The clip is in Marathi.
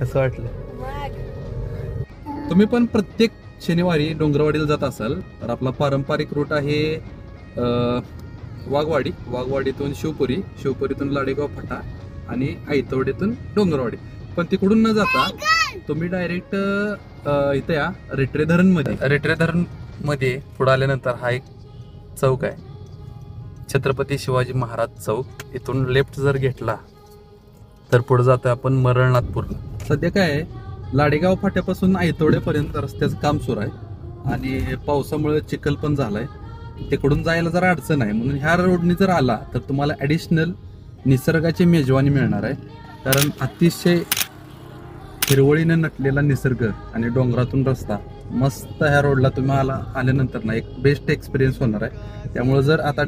कसं वाटलं? तुम्ही पण प्रत्येक शनिवारी डोंगरवाडीला जात असाल तर आपला पारंपरिक रूट आहे वाघवाडीतून शिवपुरीतून लाडेगाव फाटा आणि आयतवडीतून डोंगरवाडी. पण तिकडून न जाता तुम्ही डायरेक्ट इथे या रेटरे धरण मध्ये पुढे आल्यानंतर हा एक चौक आहे, छत्रपती शिवाजी महाराज चौक. इथून लेफ्ट जर घेतला तर पुढे जातोय आपण मरळनाथपूरला. सध्या काय आहे, लाडेगाव फाट्यापासून आयतवड्यापर्यंत रस्त्याचं काम सुरू आहे आणि पावसामुळे चिखल पण झालाय. तिकडून जायला जरा अडचण आहे, म्हणून ह्या रोडनी जर आला तर तुम्हाला ॲडिशनल निसर्गाची मेजवानी मिळणार आहे. कारण अतिशय हिरवळीने नटलेला निसर्ग आणि डोंगरातून रस्ता मस्त. ह्या रोडला तुम्ही आल्यानंतर ना एक बेस्ट एक्सपिरियन्स होणार आहे. त्यामुळे जर आता